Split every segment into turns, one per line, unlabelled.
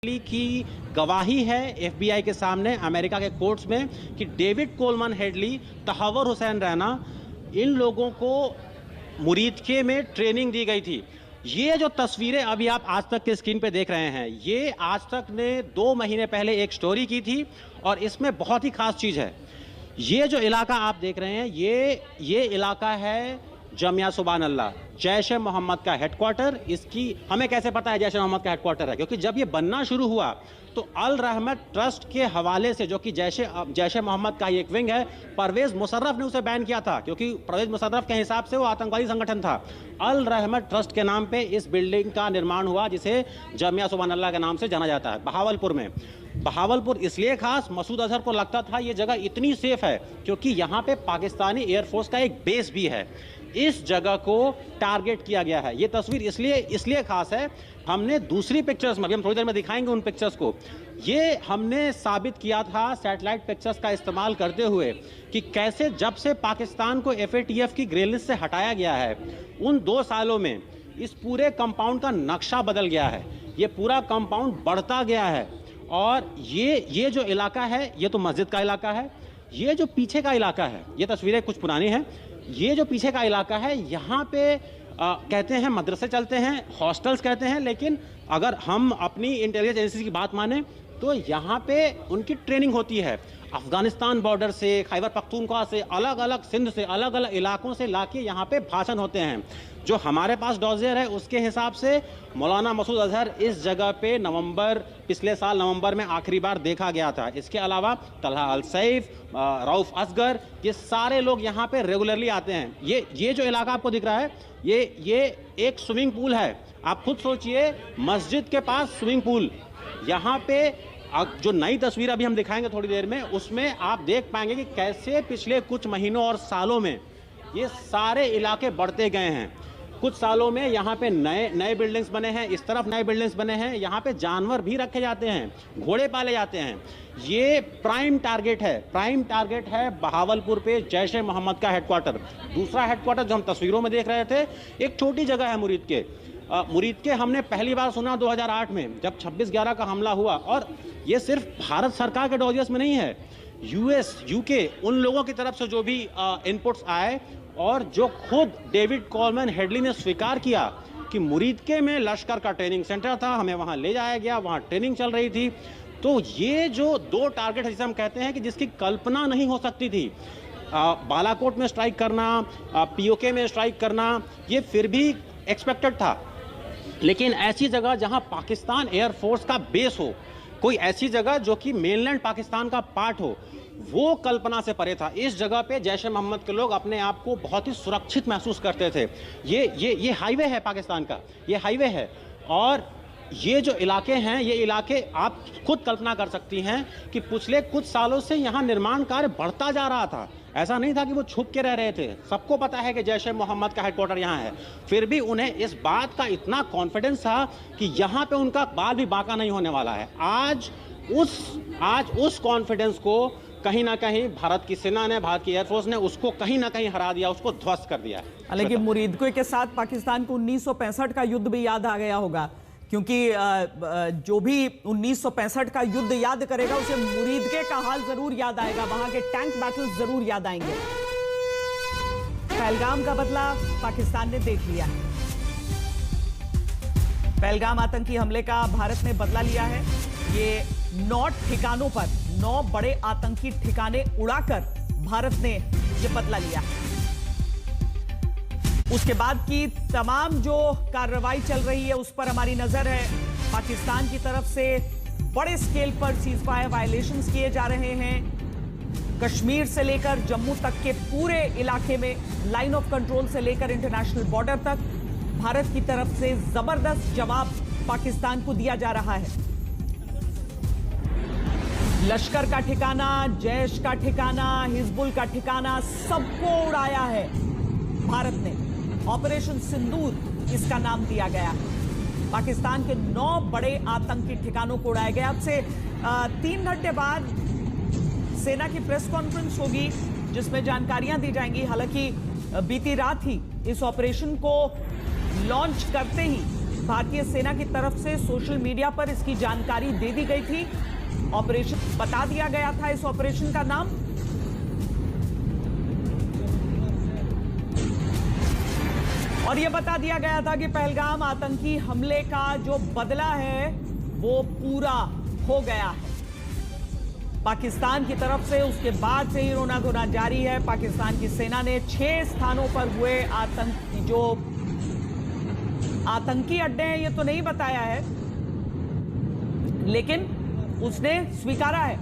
की गवाही है एफबीआई के सामने अमेरिका के कोर्ट्स में कि David Coleman Headley, Tahawwur Hussain Rana, इन लोगों को मुरीदके में ट्रेनिंग दी गई थी। ये जो तस्वीरें अभी आप आज तक के स्क्रीन पे देख रहे हैं, ये आज तक ने 2 महीने पहले एक स्टोरी की थी और इसमें बहुत ही खास चीज़ है। ये जो इलाका आप देख रहे हैं, ये इलाका है जामिया सुभान अल्लाह, जैश ए मोहम्मद का हेडक्वार्टर। इसकी हमें कैसे पता है जैश ए मोहम्मद का हेडक्वार्टर है? क्योंकि जब ये बनना शुरू हुआ तो अल रहमत ट्रस्ट के हवाले से, जो कि जैश ए मोहम्मद का ही एक विंग है, परवेज़ मुशर्रफ ने उसे बैन किया था, क्योंकि परवेज़ मुशर्रफ के हिसाब से वो आतंकवादी संगठन था। अल रहमत ट्रस्ट के नाम पे इस बिल्डिंग का निर्माण हुआ, जिसे जामिया सुभान अल्लाह के नाम से जाना जाता है, बहावलपुर में। बहावलपुर इसलिए खास, मसूद अजहर को लगता था ये जगह इतनी सेफ है क्योंकि यहाँ पे पाकिस्तानी एयरफोर्स का एक बेस भी है। इस जगह को टारगेट किया गया है। ये तस्वीर इसलिए खास है, हमने दूसरी पिक्चर्स में, अभी हम थोड़ी देर में दिखाएंगे उन पिक्चर्स को, ये हमने साबित किया था सैटेलाइट पिक्चर्स का इस्तेमाल करते हुए कि कैसे जब से पाकिस्तान को FATF की ग्रे लिस्ट से हटाया गया है, उन 2 सालों में इस पूरे कंपाउंड का नक्शा बदल गया है। ये पूरा कंपाउंड बढ़ता गया है और ये जो इलाका है, ये तो मस्जिद का इलाका है। ये जो पीछे का इलाका है, ये तस्वीरें कुछ पुरानी हैं, ये जो पीछे का इलाका है, यहाँ पे कहते हैं मदरसे चलते हैं, हॉस्टल्स कहते हैं, लेकिन अगर हम अपनी इंटेलिजेंस एजेंसी की बात माने तो यहाँ पे उनकी ट्रेनिंग होती है। अफगानिस्तान बॉर्डर से, खैबर पख्तूनख्वा से, अलग अलग सिंध से, अलग अलग इलाकों से लाके यहाँ पे भाषण होते हैं। जो हमारे पास डॉजियर है उसके हिसाब से मौलाना मसूद अजहर इस जगह पे पिछले साल नवंबर में आखिरी बार देखा गया था। इसके अलावा तलहा अल सैफ, रऊफ असगर, ये सारे लोग यहाँ पे रेगुलरली आते हैं। ये जो इलाका आपको दिख रहा है, ये एक स्विमिंग पूल है। आप खुद सोचिए, मस्जिद के पास स्विमिंग पूल। यहाँ पे जो नई तस्वीर अभी हम दिखाएंगे थोड़ी देर में, उसमें आप देख पाएंगे कि कैसे पिछले कुछ महीनों और सालों में ये सारे इलाके बढ़ते गए हैं। कुछ सालों में यहाँ पे नए बिल्डिंग्स बने हैं, इस तरफ नए बिल्डिंग्स बने हैं, यहाँ पे जानवर भी रखे जाते हैं, घोड़े पाले जाते हैं। ये प्राइम टारगेट है बहावलपुर पे जैश ए मोहम्मद का हेडक्वार्टर। दूसरा हेडक्वार्टर जो हम तस्वीरों में देख रहे थे, एक छोटी जगह है मुरीदके हमने पहली बार सुना 2008 में, जब 26/11 का हमला हुआ। और ये सिर्फ भारत सरकार के डॉजियर्स में नहीं है, US, UK, उन लोगों की तरफ से जो भी इनपुट्स आए और जो खुद डेविड कोलमन हेडली ने स्वीकार किया कि मुरीदके में लश्कर का ट्रेनिंग सेंटर था, हमें वहां ले जाया गया, वहां ट्रेनिंग चल रही थी। तो ये जो 2 टारगेट है, जिसे हम कहते हैं कि जिसकी कल्पना नहीं हो सकती थी, बालाकोट में स्ट्राइक करना, POK में स्ट्राइक करना, ये फिर भी एक्सपेक्टेड था। लेकिन ऐसी जगह जहां पाकिस्तान एयरफोर्स का बेस हो, कोई ऐसी जगह जो कि मेनलैंड पाकिस्तान का पार्ट हो, वो कल्पना से परे था। इस जगह पे जैश ए मोहम्मद के लोग अपने आप को बहुत ही सुरक्षित महसूस करते थे। ये हाईवे है पाकिस्तान का, ये हाईवे है। और ये जो इलाके हैं, ये इलाके आप खुद कल्पना कर सकती हैं कि पिछले कुछ सालों से यहाँ निर्माण कार्य बढ़ता जा रहा था। ऐसा नहीं था कि वो छुप के रह रहे थे। सबको पता है कि जैश ए मोहम्मद का हेडक्वार्टर यहाँ है, फिर भी उन्हें इस बात का इतना कॉन्फिडेंस था कि यहाँ पे उनका बाल भी बांका नहीं होने वाला है। आज उस कॉन्फिडेंस को कहीं ना कहीं भारत की सेना ने, भारत की एयरफोर्स ने उसको कहीं ना कहीं हरा दिया, उसको ध्वस्त कर दिया।
लेकिन मुरीदके के साथ पाकिस्तान को 1965 का युद्ध भी याद आ गया होगा, क्योंकि जो भी 1965 का युद्ध याद करेगा उसे मुरीदके का हाल जरूर याद आएगा, वहां के टैंक बैटल्स जरूर याद आएंगे। पहलगाम का बदला पाकिस्तान ने देख लिया है। पहलगाम आतंकी हमले का भारत ने बदला लिया है। ये 9 ठिकानों पर 9 बड़े आतंकी ठिकाने उड़ाकर भारत ने यह बदला लिया है। उसके बाद की तमाम जो कार्रवाई चल रही है उस पर हमारी नजर है। पाकिस्तान की तरफ से बड़े स्केल पर सीजफायर वायलेशंस किए जा रहे हैं। कश्मीर से लेकर जम्मू तक के पूरे इलाके में, लाइन ऑफ कंट्रोल से लेकर इंटरनेशनल बॉर्डर तक, भारत की तरफ से जबरदस्त जवाब पाकिस्तान को दिया जा रहा है। लश्कर का ठिकाना, जैश का ठिकाना, हिजबुल का ठिकाना, सबको उड़ाया है भारत ने। ऑपरेशन सिंदूर इसका नाम दिया गया है। पाकिस्तान के 9 बड़े आतंकी ठिकानों को उड़ाया गया। अब से 3 घंटे बाद सेना की प्रेस कॉन्फ्रेंस होगी जिसमें जानकारियां दी जाएंगी। हालांकि बीती रात ही इस ऑपरेशन को लॉन्च करते ही भारतीय सेना की तरफ से सोशल मीडिया पर इसकी जानकारी दे दी गई थी। ऑपरेशन बता दिया गया था इस ऑपरेशन का नाम। और यह बता दिया गया था कि पहलगाम आतंकी हमले का जो बदला है वो पूरा हो गया है पाकिस्तान की तरफ से। उसके बाद से ही रोना धोना जारी है। पाकिस्तान की सेना ने 6 स्थानों पर हुए आतंकी अड्डे हैं ये तो नहीं बताया है, लेकिन उसने स्वीकारा है।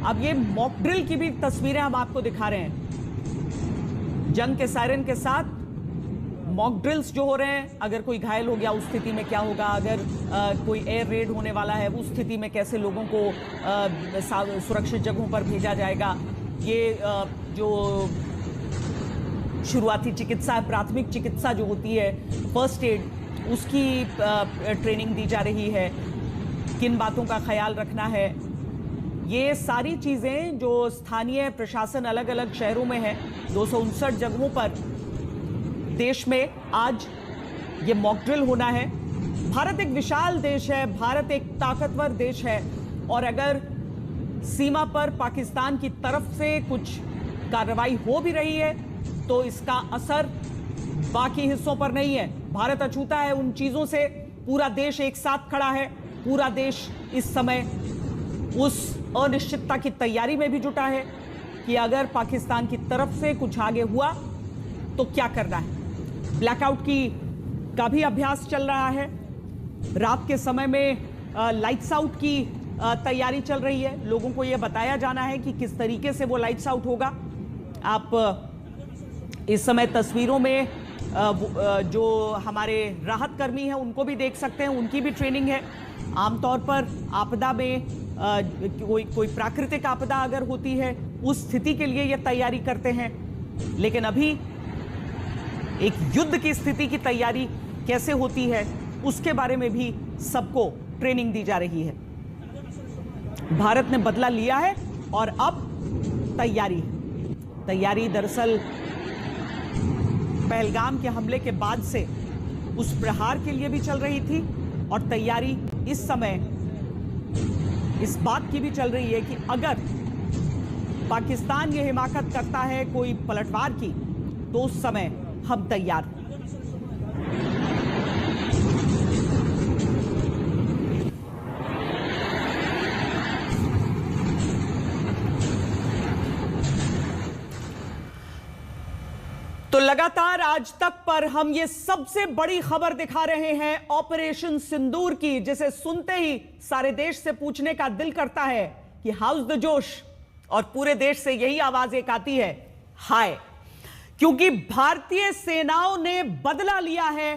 अब ये मॉक ड्रिल की भी तस्वीरें हम आपको दिखा रहे हैं। जंग के सायरन के साथ मॉक ड्रिल्स जो हो रहे हैं, अगर कोई घायल हो गया उस स्थिति में क्या होगा, अगर कोई एयर रेड होने वाला है उस स्थिति में कैसे लोगों को सुरक्षित जगहों पर भेजा जाएगा। ये जो शुरुआती चिकित्सा, प्राथमिक चिकित्सा जो होती है, फर्स्ट एड, उसकी ट्रेनिंग दी जा रही है। किन बातों का ख्याल रखना है, ये सारी चीज़ें जो स्थानीय प्रशासन अलग अलग शहरों में है, 259 जगहों पर देश में आज ये मॉक ड्रिल होना है। भारत एक विशाल देश है, भारत एक ताकतवर देश है, और अगर सीमा पर पाकिस्तान की तरफ से कुछ कार्रवाई हो भी रही है तो इसका असर बाकी हिस्सों पर नहीं है। भारत अछूता है उन चीजों से। पूरा देश एक साथ खड़ा है। पूरा देश इस समय उस अनिश्चितता की तैयारी में भी जुटा है कि अगर पाकिस्तान की तरफ से कुछ आगे हुआ तो क्या करना है। ब्लैकआउट का भी अभ्यास चल रहा है। रात के समय में लाइट्स आउट की तैयारी चल रही है। लोगों को यह बताया जाना है कि किस तरीके से वो लाइट्स आउट होगा। आप इस समय तस्वीरों में जो हमारे राहत कर्मी हैं उनको भी देख सकते हैं, उनकी भी ट्रेनिंग है। आमतौर पर आपदा में कोई प्राकृतिक आपदा अगर होती है उस स्थिति के लिए ये तैयारी करते हैं, लेकिन अभी एक युद्ध की स्थिति की तैयारी कैसे होती है उसके बारे में भी सबको ट्रेनिंग दी जा रही है। भारत ने बदला लिया है और अब तैयारी है। तैयारी दरअसल पहलगाम के हमले के बाद से उस प्रहार के लिए भी चल रही थी, और तैयारी इस समय इस बात की भी चल रही है कि अगर पाकिस्तान ये हिमाकत करता है कोई पलटवार की तो उस समय हम तैयार हैं। तो लगातार आज तक पर हम ये सबसे बड़ी खबर दिखा रहे हैं ऑपरेशन सिंदूर की, जिसे सुनते ही सारे देश से पूछने का दिल करता है कि हाउस द जोश, और पूरे देश से यही आवाज एक आती है, हाय। क्योंकि भारतीय सेनाओं ने बदला लिया है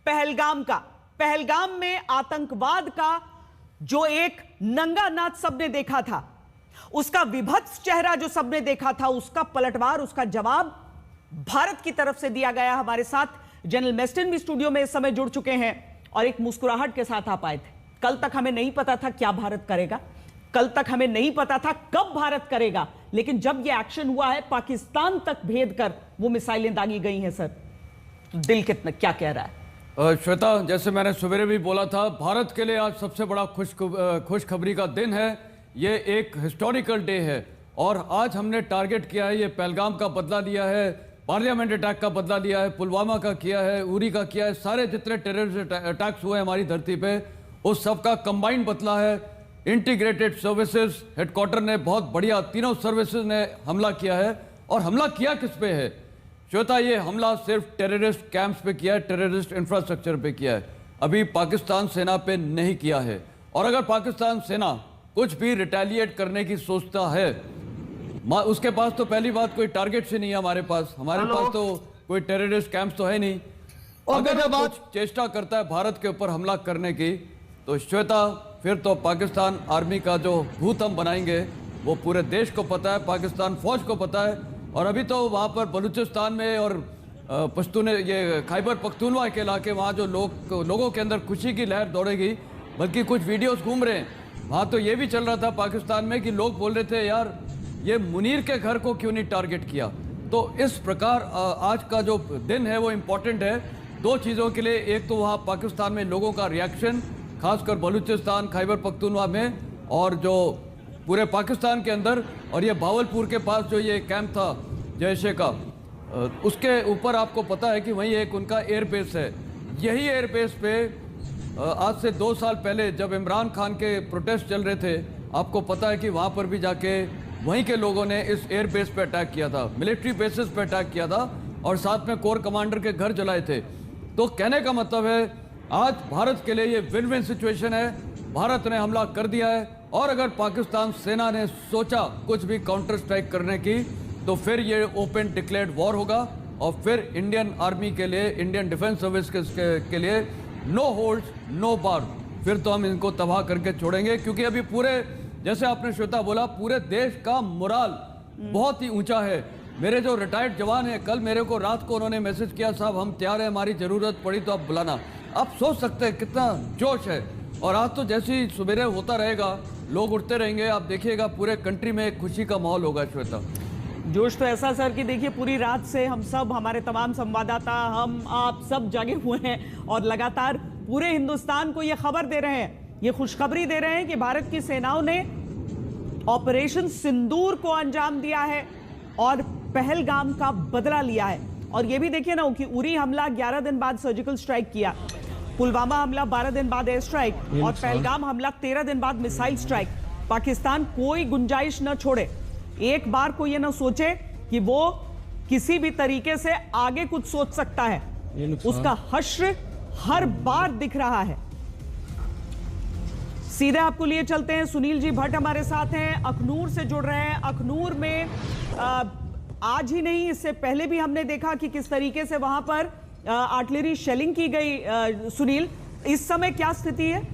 पहलगाम का। पहलगाम में आतंकवाद का जो एक नंगा नाच सबने देखा था, उसका विभत्स चेहरा जो सबने देखा था, उसका पलटवार, उसका जवाब भारत की तरफ से दिया गया। हमारे साथ जनरल मेस्टिन भी स्टूडियो में इस समय जुड़ चुके हैं और एक मुस्कुराहट के साथ आप आए थे। कल तक हमें नहीं पता था क्या भारत करेगा, कल तक हमें नहीं पता था कब भारत करेगा, लेकिन जब यह एक्शन हुआ है, पाकिस्तान तक भेद कर वो मिसाइलें दागी गई हैं सर, तो दिल कितना क्या कह रहा है?
श्वेता, जैसे मैंने सवेरे भी बोला था, भारत के लिए आज सबसे बड़ा खुशखबरी का दिन है। ये एक हिस्टोरिकल डे है और आज हमने टारगेट किया है, ये पहलगाम का बदला लिया है, पार्लियामेंट अटैक का बदला लिया है, पुलवामा का किया है, उरी का किया है, सारे जितने टेररिस्ट अटैक्स हुए हमारी धरती पे उस सब का कंबाइंड बदला है। इंटीग्रेटेड सर्विसेज हेडक्वार्टर ने बहुत बढ़िया, तीनों सर्विसेज ने हमला किया है। और हमला किया किस पे है श्वेता? ये हमला सिर्फ टेररिस्ट कैंप्स पे किया है, टेररिस्ट इंफ्रास्ट्रक्चर पे किया है, अभी पाकिस्तान सेना पे नहीं किया है। और अगर पाकिस्तान सेना कुछ भी रिटेलिएट करने की सोचता है, उसके पास तो पहली बात कोई टारगेट से नहीं है, हमारे पास तो कोई टेररिस्ट कैंप्स तो है नहीं। अगर कुछ चेष्टा करता है भारत के ऊपर हमला करने की, तो श्वेता फिर तो पाकिस्तान आर्मी का जो भूत हम बनाएंगे वो पूरे देश को पता है, पाकिस्तान फौज को पता है। और अभी तो वहाँ पर बलूचिस्तान में और पश्तून, ये खैबर पख्तूनवा के इलाके, वहाँ जो लोगों के अंदर खुशी की लहर दौड़ेगी, बल्कि कुछ वीडियोस घूम रहे हैं, वहाँ तो ये भी चल रहा था पाकिस्तान में कि लोग बोल रहे थे यार ये मुनीर के घर को क्यों नहीं टारगेट किया। तो इस प्रकार आज का जो दिन है वो इम्पोर्टेंट है। दो चीज़ों के लिए, एक तो वहाँ पाकिस्तान में लोगों का रिएक्शन, खासकर बलूचिस्तान, खैबर पख्तूनख्वा में और जो पूरे पाकिस्तान के अंदर, और ये भावलपुर के पास जो ये कैंप था जैशे का, उसके ऊपर आपको पता है कि वहीं एक उनका एयरबेस है। यही एयरबेस पे आज से 2 साल पहले जब इमरान खान के प्रोटेस्ट चल रहे थे, आपको पता है कि वहाँ पर भी जाके वहीं के लोगों ने इस एयरबेस पे अटैक किया था, मिलिट्री बेसिस पे अटैक किया था और साथ में कोर कमांडर के घर जलाए थे। तो कहने का मतलब है आज भारत के लिए ये विन विन सिचुएशन है। भारत ने हमला कर दिया है और अगर पाकिस्तान सेना ने सोचा कुछ भी काउंटर स्ट्राइक करने की तो फिर ये ओपन डिक्लेयर्ड वॉर होगा और फिर इंडियन आर्मी के लिए, इंडियन डिफेंस सर्विस के लिए नो होल्ड्स नो बार, फिर तो हम इनको तबाह करके छोड़ेंगे। क्योंकि अभी पूरे, जैसे आपने श्वेता बोला, पूरे देश का मोराल बहुत ही ऊंचा है। मेरे जो रिटायर्ड जवान हैं, कल मेरे को रात को उन्होंने मैसेज किया, साहब हम तैयार हैं, हमारी ज़रूरत पड़ी तो आप बुलाना। आप सोच सकते हैं कितना जोश है। और आज तो जैसे ही सवेरे होता रहेगा, लोग उठते रहेंगे, आप देखिएगा पूरे कंट्री में एक खुशी का माहौल होगा। श्वेता,
जोश तो ऐसा सर कि देखिए पूरी रात से हम सब, हमारे तमाम संवाददाता, हम आप सब जागे हुए हैं और लगातार पूरे हिंदुस्तान को ये खबर दे रहे हैं, ये खुशखबरी दे रहे हैं कि भारत की सेनाओं ने ऑपरेशन सिंदूर को अंजाम दिया है और पहलगाम का बदला लिया है। और ये भी देखिए ना कि उरी हमला 11 दिन बाद सर्जिकल स्ट्राइक किया, पुलवामा हमला 12 दिन बाद एयर स्ट्राइक और पहलगाम हमला 13 दिन बाद मिसाइल स्ट्राइक। पाकिस्तान कोई गुंजाइश न छोड़े, एक बार को ये ना सोचे कि वो किसी भी तरीके से आगे कुछ सोच सकता है, उसका हश्र हर बार दिख रहा है। सीधे आपको लिए चलते हैं, सुनील जी भट्ट हमारे साथ हैं, अखनूर से जुड़ रहे हैं। अखनूर में आज ही नहीं, इससे पहले भी हमने देखा कि किस तरीके से वहां पर आर्टिलरी शेलिंग की गई। सुनील, इस समय क्या स्थिति है?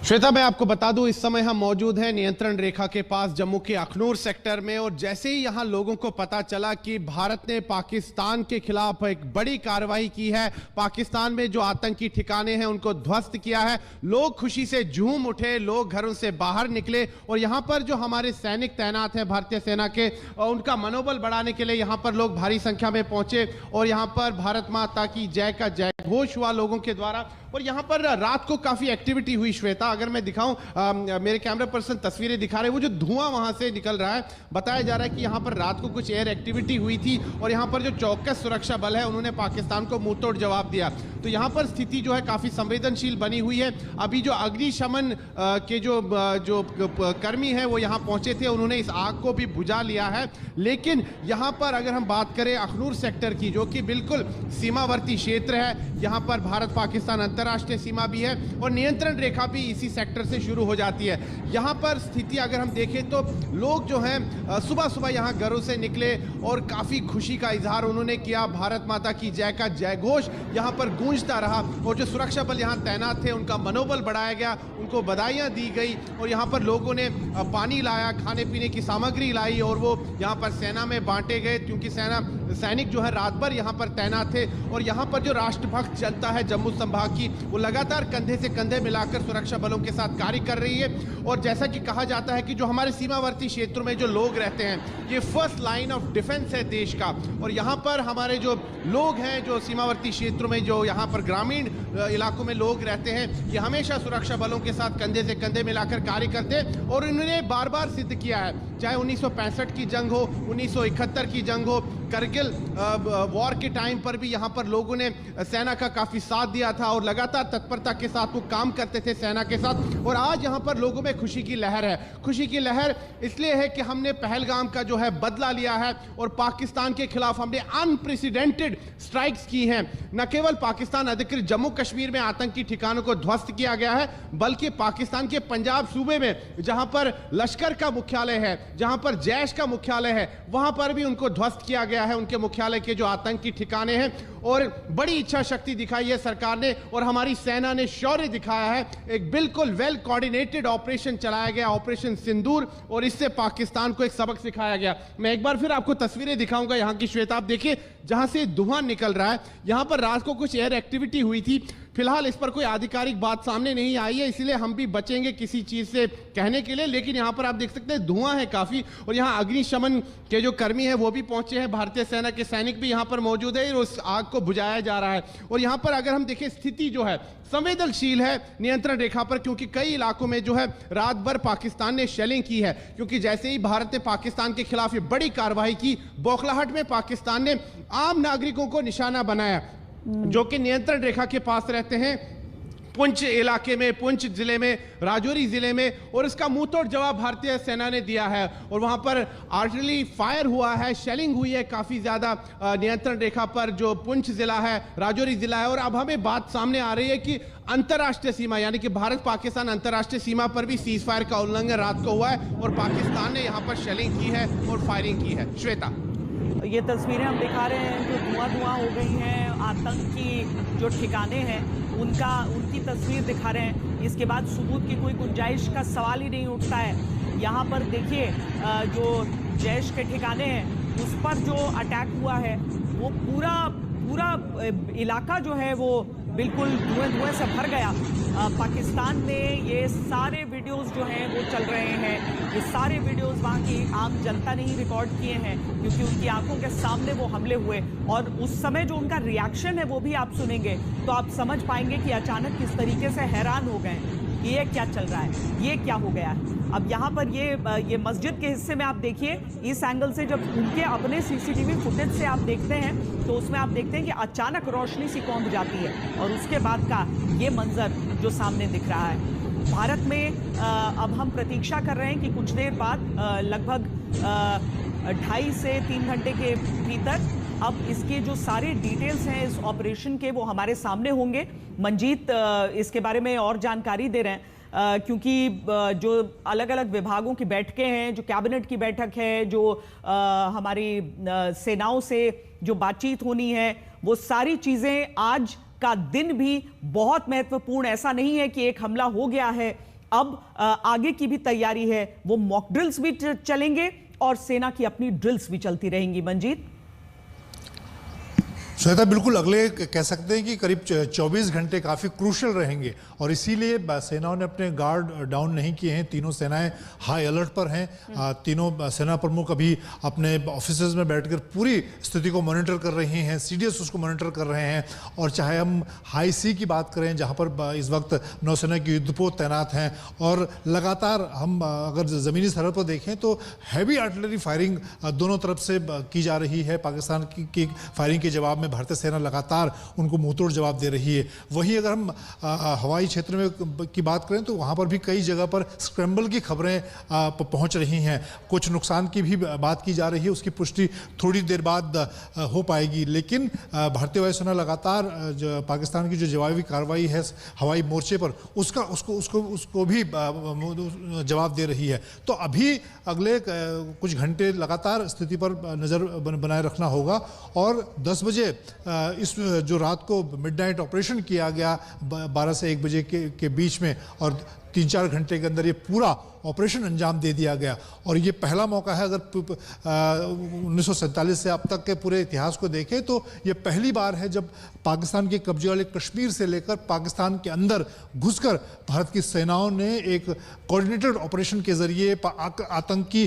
श्वेता, मैं आपको बता दूं, इस समय हम मौजूद हैं नियंत्रण रेखा के पास जम्मू के अखनूर सेक्टर में। और जैसे ही यहां लोगों को पता चला कि भारत ने पाकिस्तान के खिलाफ एक बड़ी कार्रवाई की है, पाकिस्तान में जो आतंकी ठिकाने हैं उनको ध्वस्त किया है, लोग खुशी से झूम उठे, लोग घरों से बाहर निकले। और यहां पर जो हमारे सैनिक तैनात हैं भारतीय सेना के, उनका मनोबल बढ़ाने के लिए यहां पर लोग भारी संख्या में पहुंचे और यहां पर भारत माता की जय का जय घोष हुआ लोगों के द्वारा। और यहां पर रात को काफी एक्टिविटी हुई। श्वेता, अगर मैं दिखाऊं, मेरे कैमरा पर्सन तस्वीरें दिखा रहे हैं, वो जो धुआं वहां से निकल रहा है, बताया जा रहा है कि यहां पर रात को कुछ एयर एक्टिविटी हुई थी और यहां पर जो चौकस सुरक्षा बल है उन्होंने पाकिस्तान को मुंहतोड़ जवाब दिया। तो यहां पर स्थिति जो है काफी संवेदनशील बनी हुई है। अभी जो अग्निशमन के जो कर्मी हैं वो यहां पहुंचे थे, उन्होंने इस आग को भी बुझा लिया है। लेकिन यहां पर अगर हम बात करें अखनूर सेक्टर की, जो कि बिल्कुल सीमावर्ती क्षेत्र है, यहां पर भारत पाकिस्तान अंतर्राष्ट्रीय सीमा भी है और नियंत्रण रेखा भी इसी सेक्टर से शुरू हो जाती है। यहां पर स्थिति अगर हम देखें तो लोग जो हैं सुबह सुबह यहां घरों से निकले और काफी खुशी का इजहार उन्होंने किया। भारत माता की जय का जय घोष यहां पर गूंजता रहा और जो सुरक्षा बल यहां तैनात थे उनका मनोबल बढ़ाया गया, उनको बधाइयां दी गई और यहां पर लोगों ने पानी लाया, खाने पीने की सामग्री लाई और वो यहां पर सेना में बांटे गए, क्योंकि सैनिक जो है रात भर यहां पर तैनात थे। और यहां पर जो राष्ट्रभक्त जनता है जम्मू संभाग की, वो लगातार कंधे से कंधे मिलाकर सुरक्षा बलों के साथ कार्य कर रही है। और जैसा कि कहा जाता है कि जो हमारे सीमावर्ती क्षेत्रों में जो लोग रहते हैं, ये फर्स्ट लाइन ऑफ डिफेंस है देश का। और यहाँ पर हमारे जो लोग हैं, जो सीमावर्ती क्षेत्रों में, जो यहाँ पर ग्रामीण इलाकों में लोग रहते हैं, ये हमेशा सुरक्षा बलों के साथ कंधे से कंधे मिलाकर कार्य करते हैं। और इन्होंने बार बार सिद्ध किया है, चाहे 1965 की जंग हो, 1971 की जंग हो, करगिल वॉर के टाइम पर भी यहाँ पर लोगों ने सेना का काफी साथ दिया था और लगातार तत्परता के साथ वो काम करते थे सेना के साथ। और आज यहाँ पर लोगों में खुशी की लहर है। खुशी की लहर इसलिए है कि हमने पहलगाम का जो है बदला लिया है और पाकिस्तान के खिलाफ हमने अनप्रेसिडेंटेड स्ट्राइक्स की हैं। न केवल पाकिस्तान अधिकृत जम्मू कश्मीर में आतंकी ठिकानों को ध्वस्त किया गया है, बल्कि पाकिस्तान के पंजाब सूबे में जहां पर लश्कर का मुख्यालय है, जहां पर जैश का मुख्यालय है, वहां पर भी उनको ध्वस्त किया गया है, उनके मुख्यालय के जो आतंकी ठिकाने हैं। और बड़ी इच्छा शक्ति दिखाई है सरकार ने और हमारी सेना ने शौर्य दिखाया है। एक बिल्कुल वेल कोऑर्डिनेटेड ऑपरेशन चलाया गया, ऑपरेशन सिंदूर, और इससे पाकिस्तान को एक सबक सिखाया गया। मैं एक बार फिर आपको तस्वीरें दिखाऊंगा यहाँ की। श्वेता, आप देखिए जहां से धुआं निकल रहा है, यहां पर रात को कुछ एयर एक्टिविटी हुई थी, फिलहाल इस पर कोई आधिकारिक बात सामने नहीं आई है, इसलिए हम भी बचेंगे किसी चीज से कहने के लिए। लेकिन यहाँ पर आप देख सकते हैं धुआं है काफी, और यहाँ अग्निशमन के जो कर्मी हैं वो भी पहुंचे हैं, भारतीय सेना के सैनिक भी यहाँ पर मौजूद है और उस आग को बुझाया जा रहा है। और यहाँ पर अगर हम देखें स्थिति जो है संवेदनशील है नियंत्रण रेखा पर, क्योंकि कई इलाकों में जो है रात भर पाकिस्तान ने शेलिंग की है। क्योंकि जैसे ही भारत ने पाकिस्तान के खिलाफ ये बड़ी कार्रवाई की, बौखलाहट में पाकिस्तान ने आम नागरिकों को निशाना बनाया जो कि नियंत्रण रेखा के पास रहते हैं, पुंछ इलाके में, पुंछ जिले में, राजौरी जिले में, और इसका मुंहतोड़ जवाब भारतीय सेना ने दिया है। और वहां पर आर्टिलरी फायर हुआ है, शेलिंग हुई है काफी ज्यादा नियंत्रण रेखा पर, जो पुंछ जिला है, राजौरी जिला है। और अब हमें बात सामने आ रही है कि अंतर्राष्ट्रीय सीमा यानी कि भारत पाकिस्तान अंतर्राष्ट्रीय सीमा पर भी सीज फायर का उल्लंघन रात को हुआ है और पाकिस्तान ने यहां पर शेलिंग की है और फायरिंग की है। श्वेता,
ये तस्वीरें हम दिखा रहे हैं जो धुआं हो गई हैं, आतंक की जो ठिकाने हैं उनकी तस्वीर दिखा रहे हैं। इसके बाद सबूत की कोई गुंजाइश का सवाल ही नहीं उठता है। यहाँ पर देखिए जो जैश के ठिकाने हैं उस पर जो अटैक हुआ है वो पूरा इलाका जो है वो बिल्कुल धुएं से भर गया। पाकिस्तान में ये सारे वीडियोस जो हैं वो चल रहे हैं, ये सारे वीडियोस वहाँ की आम जनता ने ही रिकॉर्ड किए हैं क्योंकि उनकी आंखों के सामने वो हमले हुए। और उस समय जो उनका रिएक्शन है वो भी आप सुनेंगे तो आप समझ पाएंगे कि अचानक किस तरीके से हैरान हो गए कि ये क्या चल रहा है, ये क्या हो गया है। अब यहाँ पर ये मस्जिद के हिस्से में आप देखिए, इस एंगल से जब उनके अपने सीसीटीवी फुटेज से आप देखते हैं तो उसमें आप देखते हैं कि अचानक रोशनी सी कौंध जाती है और उसके बाद का ये मंजर जो सामने दिख रहा है। भारत में अब हम प्रतीक्षा कर रहे हैं कि कुछ देर बाद लगभग 2.5 से 3 घंटे के भीतर अब इसके जो सारे डिटेल्स हैं इस ऑपरेशन के वो हमारे सामने होंगे। मंजीत इसके बारे में और जानकारी दे रहे हैं क्योंकि जो अलग अलग विभागों की बैठकें हैं, जो कैबिनेट की बैठक है, जो हमारी सेनाओं से जो बातचीत होनी है, वो सारी चीज़ें आज का दिन भी बहुत महत्वपूर्ण। ऐसा नहीं है कि एक हमला हो गया है, अब आगे की भी तैयारी है। वो मॉक ड्रिल्स भी चलेंगे और सेना की अपनी ड्रिल्स भी चलती रहेंगी। मंजीत,
श्वेता, बिल्कुल अगले कह सकते हैं कि करीब 24 घंटे काफ़ी क्रूशल रहेंगे और इसीलिए सेनाओं ने अपने गार्ड डाउन नहीं किए हैं। तीनों सेनाएं हाई अलर्ट पर हैं। तीनों सेना प्रमुख अभी अपने ऑफिसेज में बैठकर पूरी स्थिति को मॉनिटर कर रहे हैं, सीडीएस उसको मॉनिटर कर रहे हैं। और चाहे हम हाई सी की बात करें जहां पर इस वक्त नौसेना की युद्धपोत तैनात हैं और लगातार हम अगर ज़मीनी सरहद पर देखें तो हैवी आर्टिलरी फायरिंग दोनों तरफ से की जा रही है। पाकिस्तान की फायरिंग के जवाब में भारतीय सेना लगातार उनको मुंहतोड़ जवाब दे रही है। वहीं अगर हम हवाई क्षेत्र में की बात करें तो वहाँ पर भी कई जगह पर स्क्रैम्बल की खबरें पहुँच रही हैं। कुछ नुकसान की भी बात की जा रही है, उसकी पुष्टि थोड़ी देर बाद हो पाएगी। लेकिन भारतीय वायुसेना लगातार पाकिस्तान की जो जवाबी कार्रवाई है हवाई मोर्चे पर उसको भी जवाब दे रही है। तो अभी अगले कुछ घंटे लगातार स्थिति पर नज़र बनाए रखना होगा और 10 बजे इस जो रात को मिडनाइट ऑपरेशन किया गया 12 से 1 बजे के बीच में और 3-4 घंटे के अंदर ये पूरा ऑपरेशन अंजाम दे दिया गया। और ये पहला मौका है, अगर 1947 से अब तक के पूरे इतिहास को देखें तो ये पहली बार है जब पाकिस्तान के कब्जे वाले कश्मीर से लेकर पाकिस्तान के अंदर घुसकर भारत की सेनाओं ने एक कोऑर्डिनेटेड ऑपरेशन के जरिए आतंकी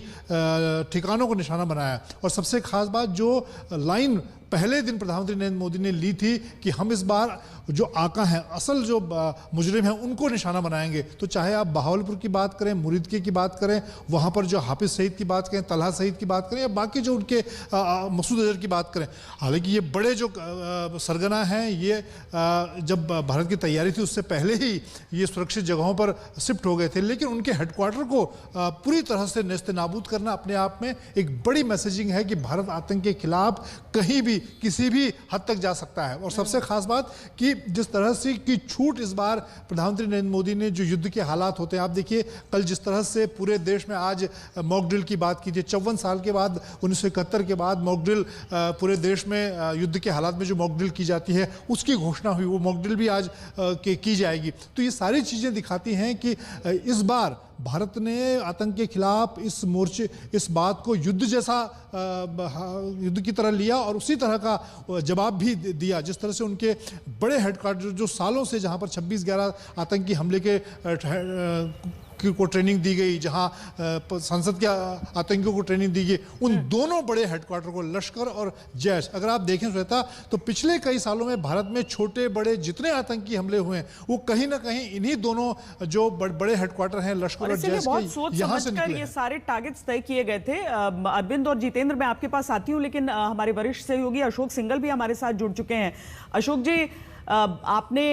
ठिकानों को निशाना बनाया। और सबसे खास बात जो लाइन पहले दिन प्रधानमंत्री नरेंद्र मोदी ने ली थी कि हम इस बार जो आका हैं, असल जो मुजरिम हैं, उनको निशाना बनाएंगे। तो चाहे आप बहावलपुर की बात करें, मुरीदके की बात करें, वहाँ पर जो हाफिज सईद की बात करें, तलहा सईद की बात करें या बाकी जो उनके मसूद अजहर की बात करें, हालांकि ये बड़े जो सरगना हैं ये जब भारत की तैयारी थी उससे पहले ही ये सुरक्षित जगहों पर शिफ्ट हो गए थे। लेकिन उनके हेडक्वार्टर को पूरी तरह से नेस्त नाबूद करना अपने आप में एक बड़ी मैसेजिंग है कि भारत आतंक के खिलाफ कहीं भी किसी भी हद तक जा सकता है। और सबसे खास बात कि जिस तरह से की छूट इस बार प्रधानमंत्री नरेंद्र मोदी ने जो युद्ध के हालात होते हैं, आप देखिए कल जिस तरह से पूरे देश में आज मॉक ड्रिल की बात की थी, 54 साल के बाद 1971 के बाद मॉक ड्रिल पूरे देश में युद्ध के हालात में जो मॉक ड्रिल की जाती है उसकी घोषणा हुई, वो मॉक ड्रिल भी आज की जाएगी। तो ये सारी चीज़ें दिखाती हैं कि इस बार भारत ने आतंक के खिलाफ इस मोर्चे, इस बात को युद्ध जैसा युद्ध की तरह लिया और उसी तरह का जवाब भी दिया। जिस तरह से उनके बड़े हेडक्वार्टर जो सालों से, जहां पर 26/11 आतंकी हमले के को ट्रेनिंग दी गई, जहां संसद के आतंकियों को ट्रेनिंग दी गई, उन दोनों बड़े हेडक्वार्टर को, लश्कर और जैश, अगर आप देखें श्वेता, तो पिछले कई सालों में भारत में छोटे बड़े जितने आतंकी हमले हुए हैं वो कहीं ना कहीं इन्हीं दोनों जो बड़े हेडक्वार्टर हैं, लश्कर और जैश के, यहां से निकले।
ये सारे टारगेट्स तय किए गए थे। अरविंद और जितेंद्र, मैं आपके पास आती हूं, लेकिन हमारे वरिष्ठ सहयोगी अशोक सिंघल भी हमारे साथ जुड़ चुके हैं। अशोक जी, आपने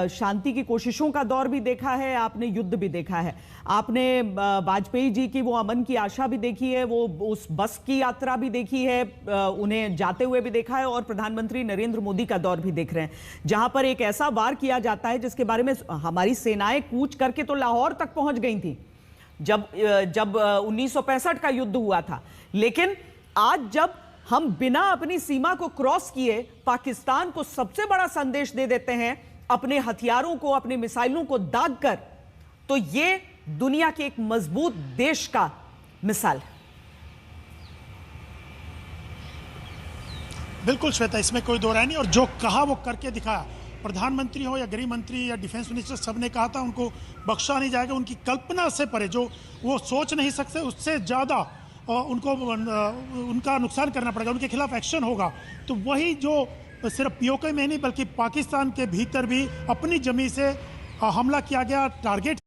शांति की कोशिशों का दौर भी देखा है, आपने युद्ध भी देखा है, आपने वाजपेयी जी की वो अमन की आशा भी देखी है, वो उस बस की यात्रा भी देखी है, उन्हें जाते हुए भी देखा है, और प्रधानमंत्री नरेंद्र मोदी का दौर भी देख रहे हैं, जहां पर एक ऐसा वार किया जाता है जिसके बारे में हमारी सेनाएं कूच करके तो लाहौर तक पहुंच गई थी जब 1965 का युद्ध हुआ था। लेकिन आज जब हम बिना अपनी सीमा को क्रॉस किए पाकिस्तान को सबसे बड़ा संदेश दे देते हैं अपने हथियारों को, अपने मिसाइलों को दाग कर, तो ये दुनिया के एक मजबूत देश का मिसाल है।
बिल्कुल श्वेता, इसमें कोई दो राय नहीं, और जो कहा वो करके दिखाया। प्रधानमंत्री हो या गृह मंत्री या डिफेंस मिनिस्टर, सबने कहा था उनको बख्शा नहीं जाएगा। उनकी कल्पना से परे जो वो सोच नहीं सकते, उससे ज़्यादा उनको उनका नुकसान करना पड़ेगा, उनके खिलाफ एक्शन होगा। तो वही जो सिर्फ पीओके में नहीं बल्कि पाकिस्तान के भीतर भी अपनी जमीन से हमला किया गया। टारगेट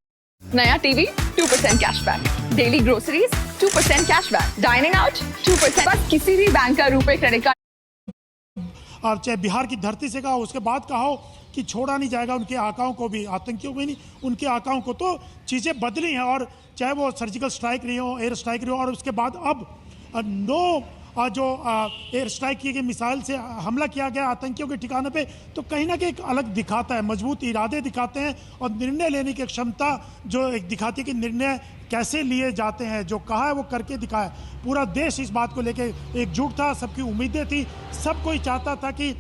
नया TV 2% cashback, daily groceries 2% cashback, dining out 2%, बस किसी भी बैंक का रुपए क्रेडिट कार्ड,
और चाहे बिहार की धरती से कहा, उसके बाद कहा हो कि छोड़ा नहीं जाएगा उनके आकाओं को भी, आतंकियों को ही नहीं, उनके आकाओं को। तो चीज़ें बदली हैं, और चाहे वो सर्जिकल स्ट्राइक रही हो, एयर स्ट्राइक रही हो, और उसके बाद अब जो एयर स्ट्राइक की गई मिसाइल से हमला किया गया आतंकियों के ठिकाने पे, तो कहीं ना कहीं एक अलग दिखाता है, मजबूत इरादे दिखाते हैं, और निर्णय लेने की क्षमता जो एक दिखाती है कि निर्णय कैसे लिए जाते हैं। जो कहा है वो करके दिखाया। पूरा देश इस बात को लेके एकजुट था, सबकी उम्मीदें थी, सब कोई चाहता था कि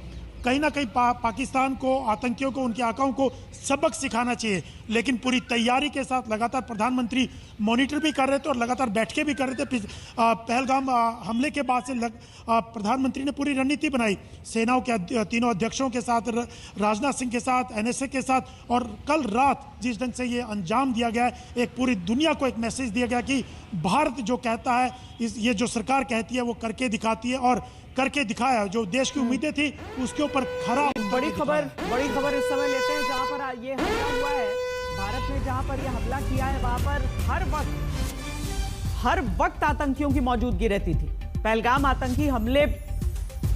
कहीं ना कहीं पाकिस्तान को, आतंकियों को, उनके आकाओं को सबक सिखाना चाहिए। लेकिन पूरी तैयारी के साथ लगातार प्रधानमंत्री मॉनिटर भी कर रहे थे और लगातार बैठकें भी कर रहे थे। पहलगाम हमले के बाद से प्रधानमंत्री ने पूरी रणनीति बनाई, सेनाओं के तीनों अध्यक्षों के साथ, राजनाथ सिंह के साथ, NSA के साथ, और कल रात जिस ढंग से ये अंजाम दिया गया है, एक पूरी दुनिया को एक मैसेज दिया गया कि भारत जो कहता है, ये जो सरकार कहती है वो करके दिखाती है, और करके दिखाया। जो देश की उम्मीदें थी उसके ऊपर खरा।
बड़ी खबर इस समय लेते हैं, जहां पर ये हमला हुआ है, भारत ने जहां पर ये हमला किया है, वहां पर हर वक्त आतंकियों की मौजूदगी रहती थी। पहलगाम आतंकी हमले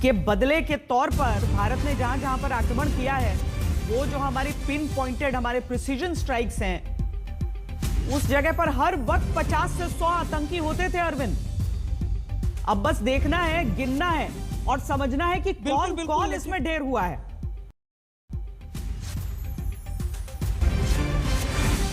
के बदले के तौर पर भारत ने जहां पर आक्रमण किया है, वो जो हमारी पिन पॉइंटेड, हमारे प्रिसीजन स्ट्राइक्स हैं, उस जगह पर हर वक्त 50 से 100 आतंकी होते थे अरविंद। अब बस देखना है, गिनना है और समझना है कि कौन इसमें ढेर हुआ है।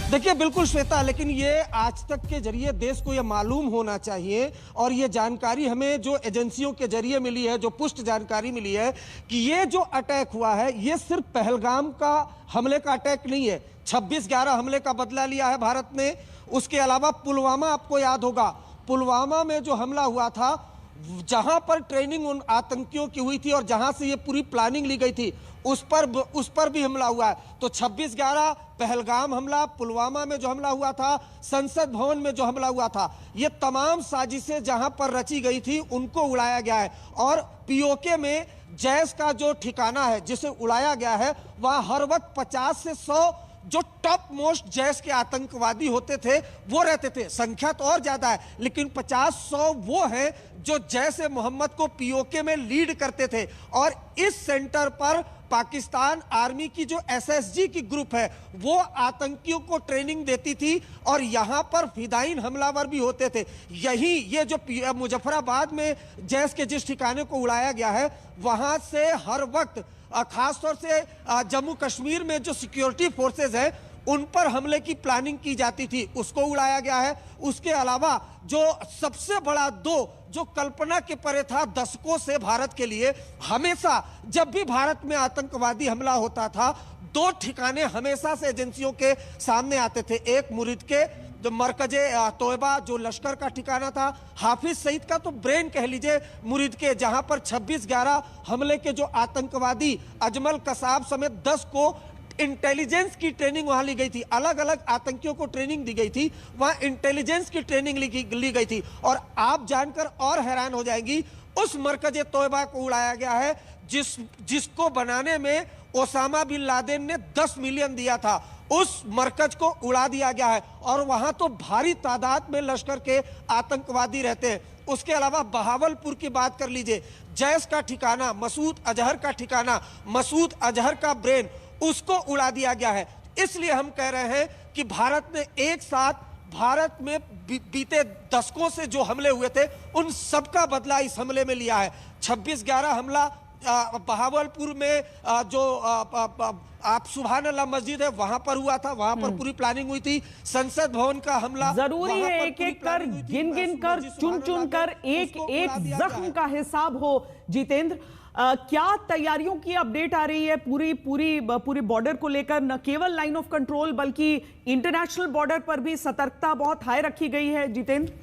देखिए बिल्कुल श्वेता, लेकिन ये आज तक के जरिए देश को ये मालूम होना चाहिए, और ये जानकारी हमें जो एजेंसियों के जरिए मिली है, जो पुष्ट जानकारी मिली है, कि ये जो अटैक हुआ है ये सिर्फ पहलगाम का हमले का अटैक नहीं है। 26/11 हमले का बदला लिया है भारत ने। उसके अलावा पुलवामा, आपको याद होगा, पुलवामा में जो हमला हुआ था, जहां पर ट्रेनिंग उन आतंकियों की हुई थी और जहां से ये पूरी प्लानिंग ली गई थी, उस पर भी हमला हुआ है। तो 26/11 पहलगाम हमला, पुलवामा में जो हमला हुआ था, संसद भवन में जो हमला हुआ था, ये तमाम साजिशें जहां पर रची गई थी उनको उड़ाया गया है। और पीओके में जैश का जो ठिकाना है जिसे उड़ाया गया है, वहां हर वक्त 50 से 100 जो टॉप मोस्ट जैश के आतंकवादी होते थे वो रहते थे। संख्या तो और ज्यादा है, लेकिन 50-100 वो हैं जो जैश ए मोहम्मद को पीओके में लीड करते थे। और इस सेंटर पर पाकिस्तान आर्मी की जो SSG की ग्रुप है वो आतंकियों को ट्रेनिंग देती थी, और यहां पर फिदाइन हमलावर भी होते थे। यही ये जो मुजफ्फराबाद में जैश के जिस ठिकाने को उड़ाया गया है, वहां से हर वक्त खासतौर से जम्मू कश्मीर में जो सिक्योरिटी फोर्सेज है उन पर हमले की प्लानिंग की जाती थी, उसको उड़ाया गया है। उसके अलावा जो सबसे बड़ा जो कल्पना के परे था दशकों से भारत के लिए, हमेशा जब भी भारत में आतंकवादी हमला होता था, 2 ठिकाने हमेशा से एजेंसियों के सामने आते थे, एक मुरीद के मरकजे तोयबा जो लश्कर का ठिकाना था, हाफिज सईद का तो ब्रेन कह लीजिए मुरीद के, जहां पर 26/11 हमले के जो आतंकवादी अजमल कसाब समेत 10 को इंटेलिजेंस की ट्रेनिंग वहां ली गई थी, अलग अलग आतंकियों को ट्रेनिंग दी गई थी, वहां इंटेलिजेंस की ट्रेनिंग ली गई थी। और आप जानकर और हैरान हो जाएंगी, उस मरकजे तोयबा को उड़ाया गया है जिसको बनाने में ओसामा बिन लादेन ने 10 मिलियन दिया था। उस मरकज को उड़ा दिया गया है और वहां तो भारी तादाद में लश्कर के आतंकवादी रहते हैं। उसके अलावा बहावलपुर की बात कर लीजिए, जैश का ठिकाना, मसूद अजहर का ठिकाना, मसूद अजहर का ब्रेन, उसको उड़ा दिया गया है। इसलिए हम कह रहे हैं कि भारत ने एक साथ भारत में बीते दशकों से जो हमले हुए थे उन सबका बदला इस हमले में लिया है। 26/11 हमला बहावलपुर में जो आप सुभान अल्लाह मस्जिद है वहां पर हुआ था, वहां पर पूरी प्लानिंग हुई थी। संसद भवन का हमला
जरूरी है एक एक कर गिन गिन कर चुन चुन कर एक एक जख्म का हिसाब हो। जितेंद्र, क्या तैयारियों की अपडेट आ रही है पूरी बॉर्डर को लेकर? न केवल लाइन ऑफ कंट्रोल बल्कि इंटरनेशनल बॉर्डर पर भी सतर्कता बहुत हाई रखी गई है। जितेंद्र,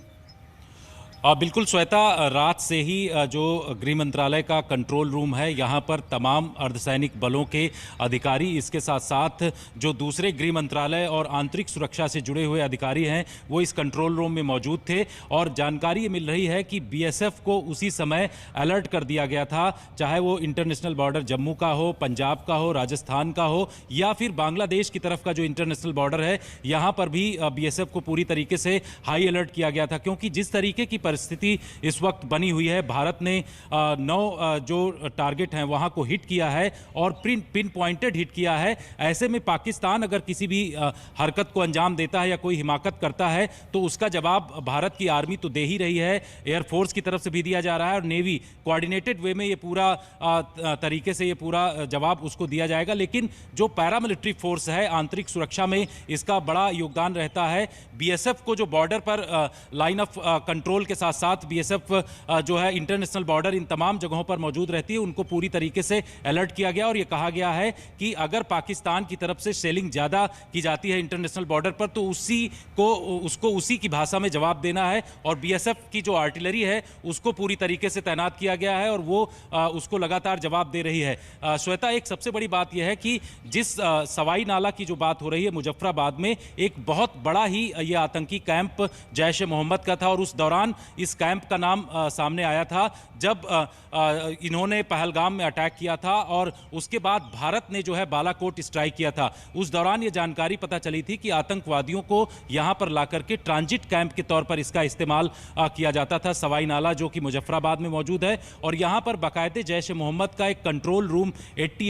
बिल्कुल श्वेता, रात से ही जो गृह मंत्रालय का कंट्रोल रूम है यहाँ पर तमाम अर्धसैनिक बलों के अधिकारी, इसके साथ साथ जो दूसरे गृह मंत्रालय और आंतरिक सुरक्षा से जुड़े हुए अधिकारी हैं वो इस कंट्रोल रूम में मौजूद थे। और जानकारी मिल रही है कि बीएसएफ को उसी समय अलर्ट कर दिया गया था, चाहे वो इंटरनेशनल बॉर्डर जम्मू का हो, पंजाब का हो, राजस्थान का हो या फिर बांग्लादेश की तरफ का जो इंटरनेशनल बॉर्डर है, यहाँ पर भी बीएसएफ को पूरी तरीके से हाई अलर्ट किया गया था। क्योंकि जिस तरीके की परिस्थिति इस वक्त बनी हुई है, भारत ने 9 जो टारगेट हैं वहां को हिट किया है और पिन पॉइंटेड हिट किया है। ऐसे में पाकिस्तान अगर किसी भी हरकत को अंजाम देता है या कोई हिमाकत करता है तो उसका जवाब भारत की आर्मी तो दे ही रही है, एयरफोर्स की तरफ से भी दिया जा रहा है और नेवी कोऑर्डिनेटेड वे में ये पूरा तरीके से ये पूरा जवाब उसको दिया जाएगा। लेकिन जो पैरामिलिट्री फोर्स है, आंतरिक सुरक्षा में इसका बड़ा योगदान रहता है। बीएसएफ को जो बॉर्डर पर लाइन ऑफ कंट्रोल के साथ साथ बीएसएफ जो है इंटरनेशनल बॉर्डर, इन तमाम जगहों पर मौजूद रहती है, उनको पूरी तरीके से अलर्ट किया गया और ये कहा गया है कि अगर पाकिस्तान की तरफ से शेलिंग ज्यादा की जाती है इंटरनेशनल बॉर्डर पर तो उसको उसी की भाषा में जवाब देना है। और बीएसएफ की जो आर्टिलरी है उसको पूरी तरीके से तैनात किया गया है और वो उसको लगातार जवाब दे रही है। श्वेता, एक सबसे बड़ी बात यह है कि जिस सवाई नाला की जो बात हो रही है मुजफ्फराबाद में, एक बहुत बड़ा ही ये आतंकी कैंप जैश ए मोहम्मद का था और उस दौरान इस कैंप का नाम सामने आया था जब इन्होंने पहलगाम में अटैक किया था और उसके बाद भारत ने जो है बालाकोट स्ट्राइक किया था। उस दौरान ये जानकारी पता चली थी कि आतंकवादियों को यहां पर लाकर के ट्रांजिट कैंप के तौर पर इसका इस्तेमाल किया जाता था, सवाई नाला जो कि मुजफ्फराबाद में मौजूद है। और यहां पर बाकायदे जैश ए मोहम्मद का एक कंट्रोल रूम 80